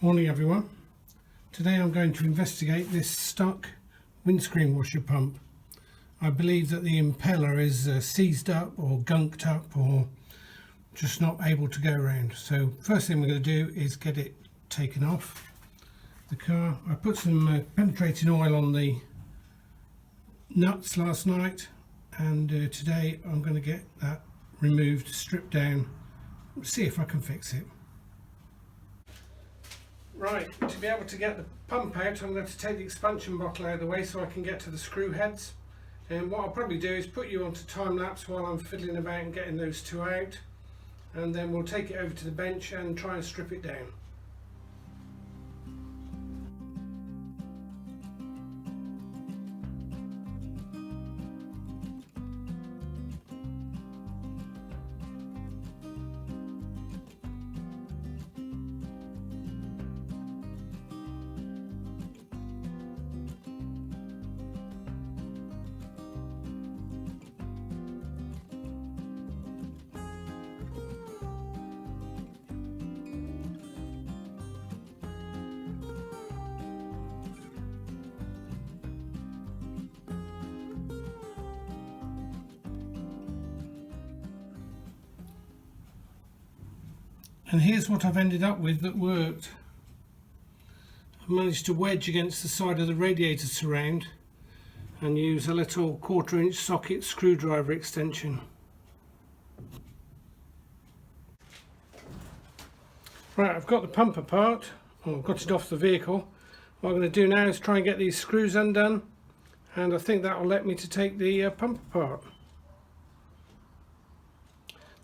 Morning everyone. Today I'm going to investigate this stuck windscreen washer pump. I believe that the impeller is seized up or gunked up or just not able to go around. So first thing we're going to do is get it taken off the car. I put some penetrating oil on the nuts last night, and today I'm going to get that removed, stripped down, see if I can fix it. Right, to be able to get the pump out, I'm going to take the expansion bottle out of the way so I can get to the screw heads. And what I'll probably do is put you onto time lapse while I'm fiddling about and getting those two out, and then we'll take it over to the bench and try and strip it down. And here's what I've ended up with that worked. I've managed to wedge against the side of the radiator surround and use a little 1/4 inch socket screwdriver extension. Right, I've got the pump apart, or got it off the vehicle. What I'm going to do now is try and get these screws undone, and I think that will let me to take the pump apart.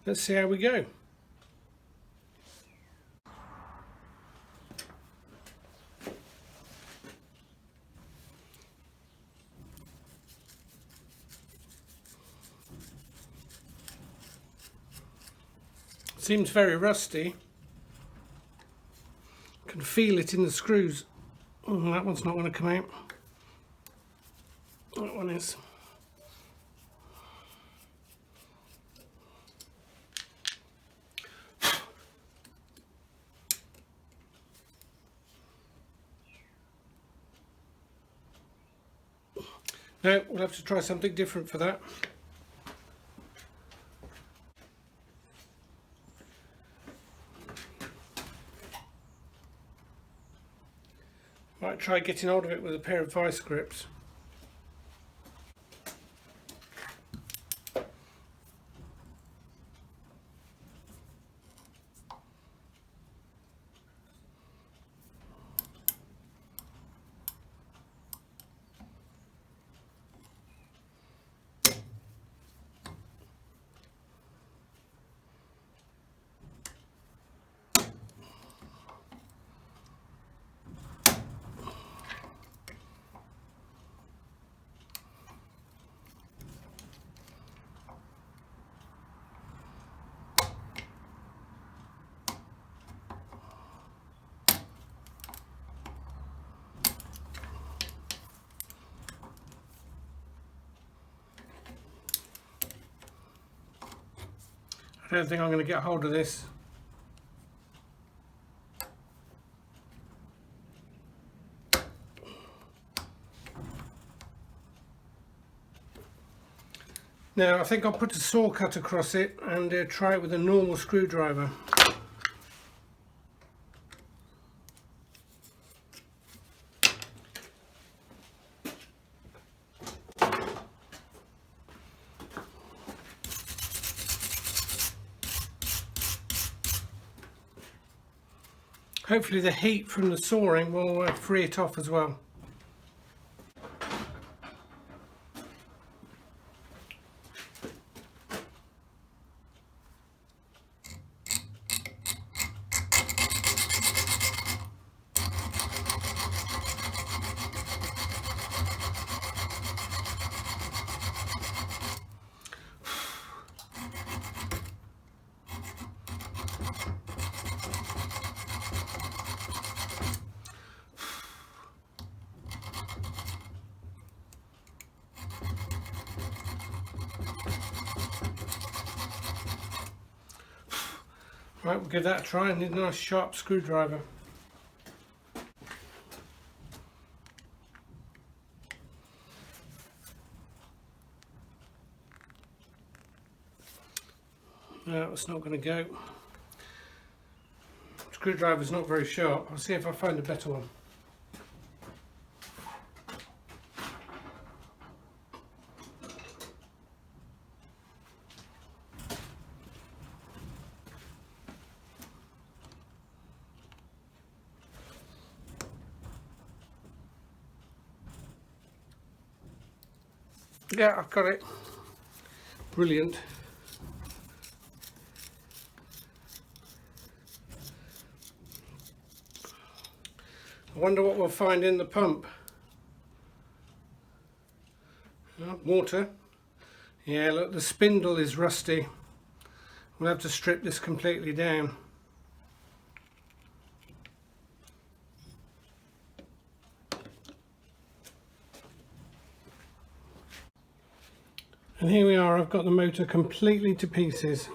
Let's see how we go. Seems very rusty. Can feel it in the screws. Oh, that one's not going to come out. That one is. No, we'll have to try something different for that. Might try getting hold of it with a pair of vice grips. I don't think I'm going to get hold of this. Now I think I'll put a saw cut across it and try it with a normal screwdriver. Hopefully the heat from the sawing will free it off as well. Right, we'll give that a try. I need a nice sharp screwdriver. No, it's not going to go. Screwdriver's not very sharp. I'll see if I find a better one. Yeah, I've got it. Brilliant. I wonder what we'll find in the pump. Oh, water. Yeah, look, the spindle is rusty. We'll have to strip this completely down. And here we are, I've got the motor completely to pieces.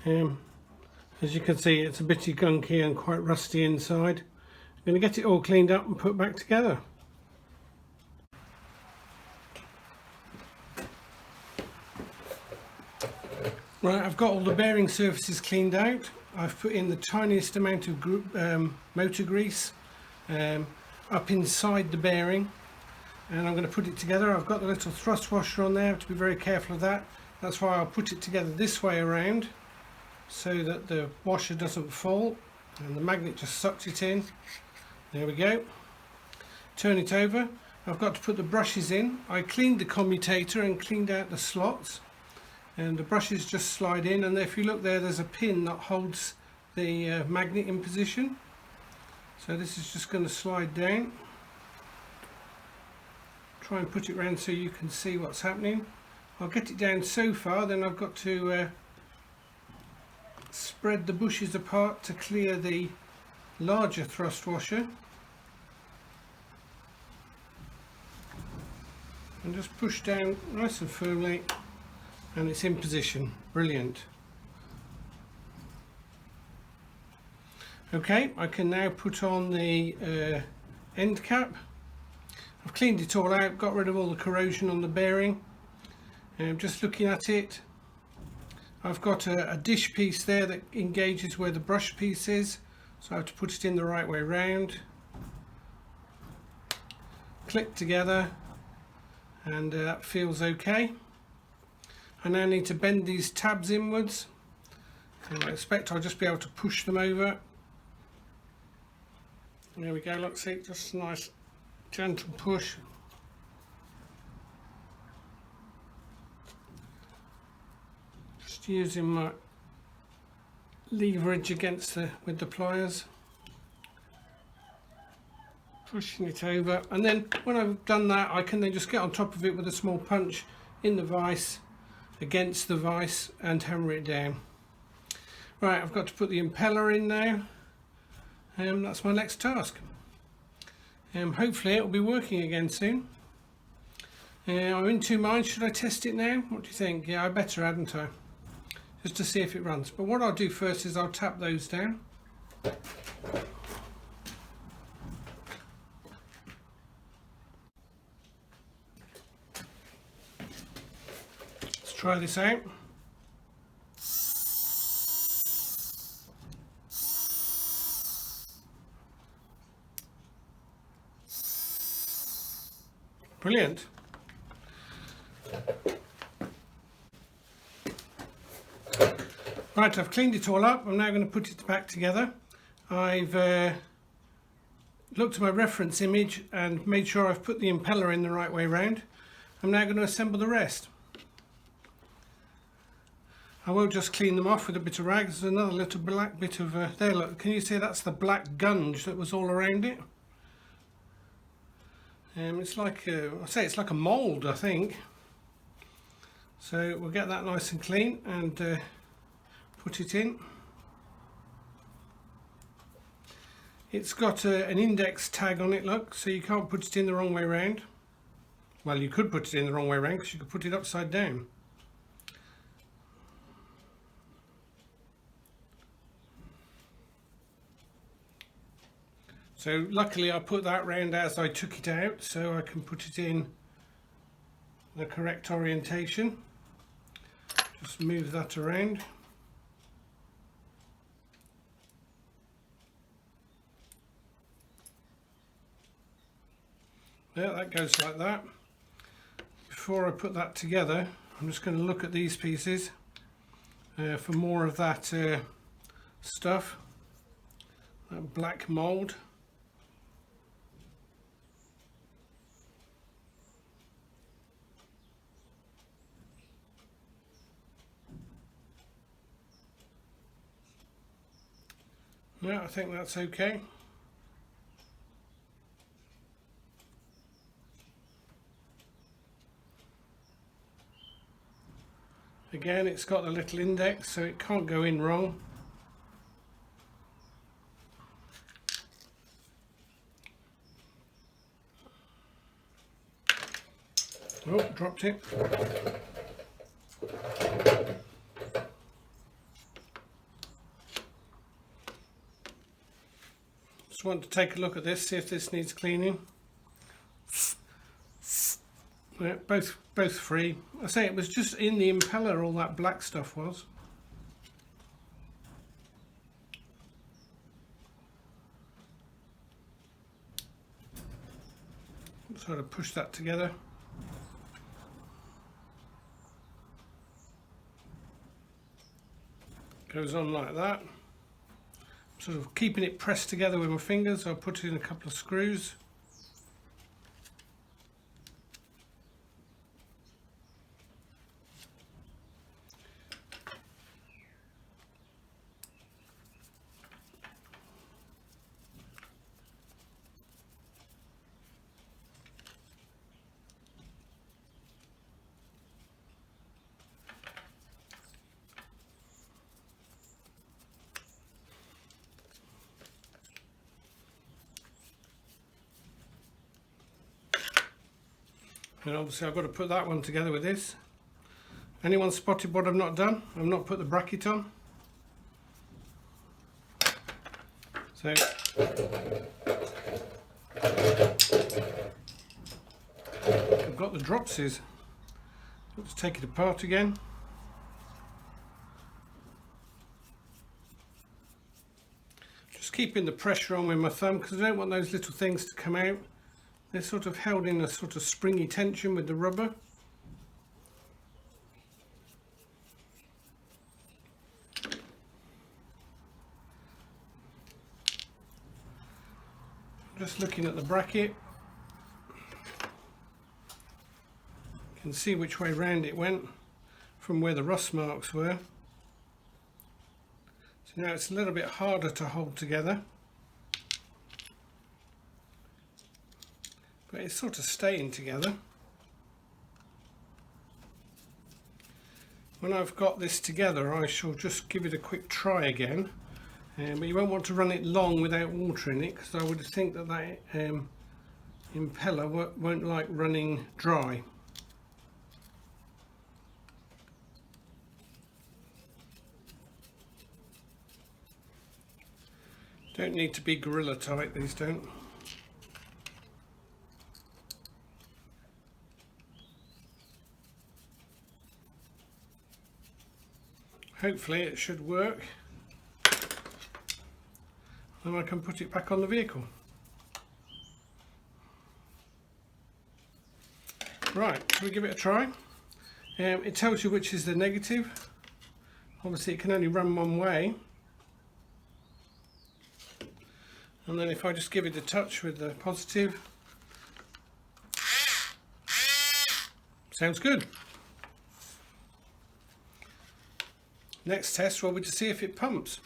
As you can see, it's a bit gunky and quite rusty inside. I'm going to get it all cleaned up and put back together. Right, I've got all the bearing surfaces cleaned out. I've put in the tiniest amount of motor grease up inside the bearing. And I'm going to put it together. I've got the little thrust washer on there. I have to be very careful of that. That's why I'll put it together this way around so that the washer doesn't fall and the magnet just sucks it in. There we go. Turn it over. I've got to put the brushes in. I cleaned the commutator and cleaned out the slots, and the brushes just slide in, and if you look there, there's a pin that holds the magnet in position. So this is just going to slide down. Try and put it around so you can see what's happening. I'll get it down so far, then I've got to spread the bushes apart to clear the larger thrust washer, and just push down nice and firmly, and it's in position. Brilliant. Okay, I can now put on the end cap. I've cleaned it all out, got rid of all the corrosion on the bearing. I'm just looking at it. I've got a dish piece there that engages where the brush piece is, so I have to put it in the right way round. Click together, and that feels okay. I now need to bend these tabs inwards, and I expect I'll just be able to push them over. There we go, look, see, just a nice gentle push. Just using my leverage against with the pliers, pushing it over, and then when I've done that, I can then just get on top of it with a small punch in the vise, against the vise, and hammer it down. Right, I've got to put the impeller in now, and that's my next task. Hopefully it will be working again soon. I'm in two minds. Should I test it now? What do you think? Yeah, I better, hadn't I? Just to see if it runs. But what I'll do first is I'll tap those down. Let's try this out. Brilliant. Right, I've cleaned it all up. I'm now going to put it back together. I've looked at my reference image and made sure I've put the impeller in the right way round. I'm now going to assemble the rest. I will just clean them off with a bit of rag. There's another little black bit of there, look, can you see that's the black gunge that was all around it? It's like I say, it's like a mould, I think. So we'll get that nice and clean and put it in. It's got an index tag on it, look, so you can't put it in the wrong way round. Well, you could put it in the wrong way round because you could put it upside down. So luckily I put that round as I took it out, so I can put it in the correct orientation. Just move that around. Yeah, that goes like that. Before I put that together, I'm just going to look at these pieces for more of that stuff, that black mould. Yeah, I think that's okay. Again, it's got the little index, so it can't go in wrong. Oh, dropped it. Just want to take a look at this, see if this needs cleaning. Yeah, both free. I say it was just in the impeller all that black stuff was. Sort of push that together. Goes on like that. Sort of keeping it pressed together with my fingers. I'll put in a couple of screws. And obviously I've got to put that one together with this. Anyone spotted what I've not done? I've not put the bracket on. So I've got the dropsies. Let's take it apart again. Just keeping the pressure on with my thumb because I don't want those little things to come out. They're sort of held in a sort of springy tension with the rubber. Just looking at the bracket, you can see which way round it went from where the rust marks were. So now it's a little bit harder to hold together. But it's sort of staying together. When I've got this together, I shall just give it a quick try again. But you won't want to run it long without water in it, because I would think that that impeller won't like running dry. Don't need to be gorilla tight, these don't. Hopefully it should work, then I can put it back on the vehicle. Right, shall we give it a try? It tells you which is the negative. Obviously it can only run one way. And then if I just give it a touch with the positive, sounds good. Next test will be to see if it pumps.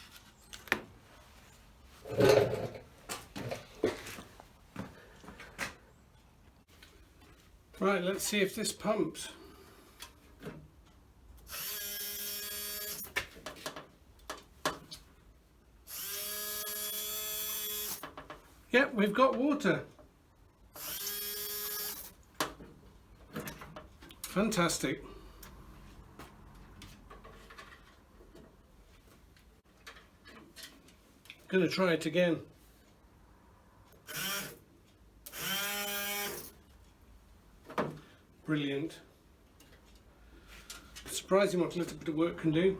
Right, let's see if this pumps. Yep, we've got water. Fantastic. Going to try it again. Brilliant. Surprising what a little bit of work can do.